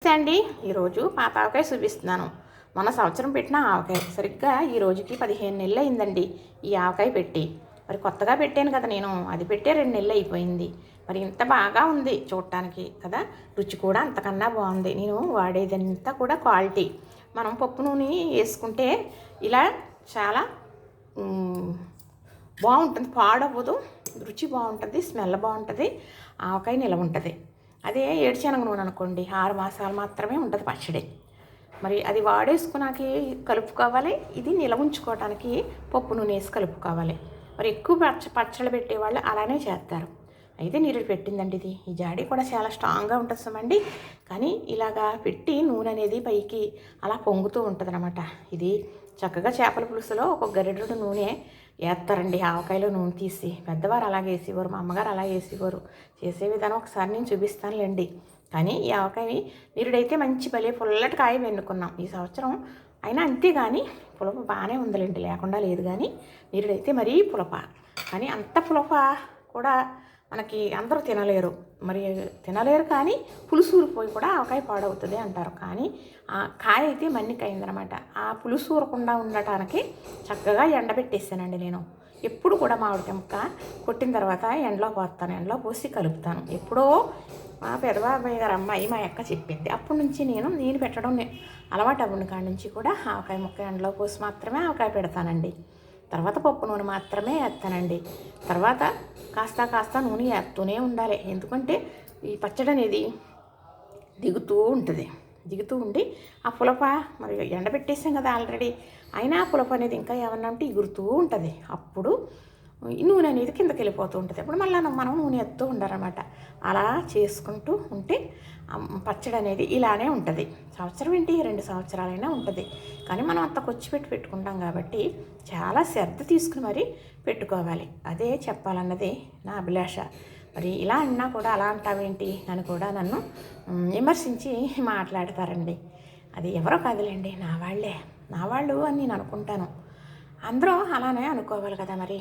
నమస్తే అండి. ఈరోజు పాత ఆవకాయ చూపిస్తున్నాను. మొన్న సంవత్సరం పెట్టిన ఆవకాయ సరిగ్గా ఈ రోజుకి 15 నెలలు అయిందండి ఈ ఆవకాయ పెట్టి. మరి కొత్తగా పెట్టాను కదా నేను, అది పెట్టే 2 నెలలు అయిపోయింది. మరి ఇంత బాగా ఉంది చూడటానికి కదా, రుచి కూడా అంతకన్నా బాగుంది. నేను వాడేదంతా కూడా క్వాలిటీ. మనం పప్పు నూనె వేసుకుంటే ఇలా చాలా బాగుంటుంది, పాడవ్వదు, రుచి బాగుంటుంది, స్మెల్ బాగుంటుంది, ఆవకాయ నిలవ ఉంటుంది. అదే ఏడుశనగ నూనె అనుకోండి 6 మాసాలు మాత్రమే ఉంటుంది పచ్చడి. మరి అది వాడేసుకున్నాకి కలుపుకోవాలి, ఇది నిలవ ఉంచుకోవడానికి పప్పు నూనె వేసి కలుపుకోవాలి. మరి ఎక్కువ పచ్చళ్ళు పెట్టేవాళ్ళు అలానే చేస్తారు. అయితే నీరు పెట్టిందండి ఇది. ఈ జాడి కూడా చాలా స్ట్రాంగ్గా ఉంటుంది సమండి. కానీ ఇలాగా పెట్టి నూనె అనేది పైకి అలా పొంగుతూ ఉంటుంది అనమాట. ఇది చక్కగా చేపల పులుసులో ఒక గరిటెడు నూనె వేస్తారండి, ఆవకాయలో నూనె తీసి. పెద్దవారు అలాగే వేసేవారు, మా అమ్మగారు అలా వేసేవారు. చేసే విధానం ఒకసారి నేను చూపిస్తానులేండి. కానీ ఈ ఆవకాయ నీరుడైతే మంచి భలే పుల్లటి కాయ వెన్నుకున్నాం ఈ సంవత్సరం. అయినా అంతే, కానీ పులప బాగానే ఉందిలేండి, లేకుండా లేదు. కానీ నీరుడైతే మరీ పులప. కానీ అంత పులప కూడా మనకి అందరూ తినలేరు. మరి తినలేరు, కానీ పులుసు ఊరిపోయి కూడా ఆవకాయ పాడవుతుంది అంటారు. కానీ ఆ కాయ అయితే మన్నికైందనమాట. ఆ పులుసు ఊరకుండా ఉండటానికి చక్కగా ఎండబెట్టేసానండి నేను. ఎప్పుడు కూడా మామిడికాయ ముక్క కొట్టిన తర్వాత ఎండలో పోస్తాను, ఎండలో పోసి కలుపుతాను. ఎప్పుడో మా పెదబాబాయ్ గారు అమ్మాయి మా అక్క చెప్పింది. అప్పటి నుంచి నేను పెట్టడం అలవాటు అవ్వని కాడి నుంచి కూడా ఆవకాయ ముక్క ఎండలో పోసి మాత్రమే ఆవకాయ పెడతానండి. తర్వాత పప్పు నూనె మాత్రమే వేస్తానండి. తర్వాత కాస్త నూనె వేస్తూనే ఉండాలి. ఎందుకంటే ఈ పచ్చడి అనేది దిగుతూ ఉండి ఆ పులప మరి ఎండబెట్టేసాం కదా ఆల్రెడీ, అయినా ఆ పులప అనేది ఇంకా ఏమన్నా ఉంటే ఎగురుతూ ఉంటుంది. అప్పుడు ఈ నూనె అనేది కిందకి వెళ్ళిపోతూ ఉంటుంది. అప్పుడు మళ్ళీ మనం నూనె ఎత్తూ ఉండాలన్నమాట. అలా చేసుకుంటూ ఉంటే పచ్చడి అనేది ఇలానే ఉంటుంది. సంవత్సరం ఏంటి, 2 సంవత్సరాలైనా ఉంటుంది. కానీ మనం అంత ఖర్చు పెట్టుకుంటాం కాబట్టి చాలా శ్రద్ధ తీసుకుని మరి పెట్టుకోవాలి. అదే చెప్పాలన్నది నా అభిలాష. మరి ఇలా అన్నా కూడా అలా అంటావేంటి అని కూడా నన్ను విమర్శించి మాట్లాడతారండి. అది ఎవరో కాదులేండి, నా వాళ్ళు అని నేను అనుకుంటాను. అందరూ అలానే అనుకోవాలి కదా మరి.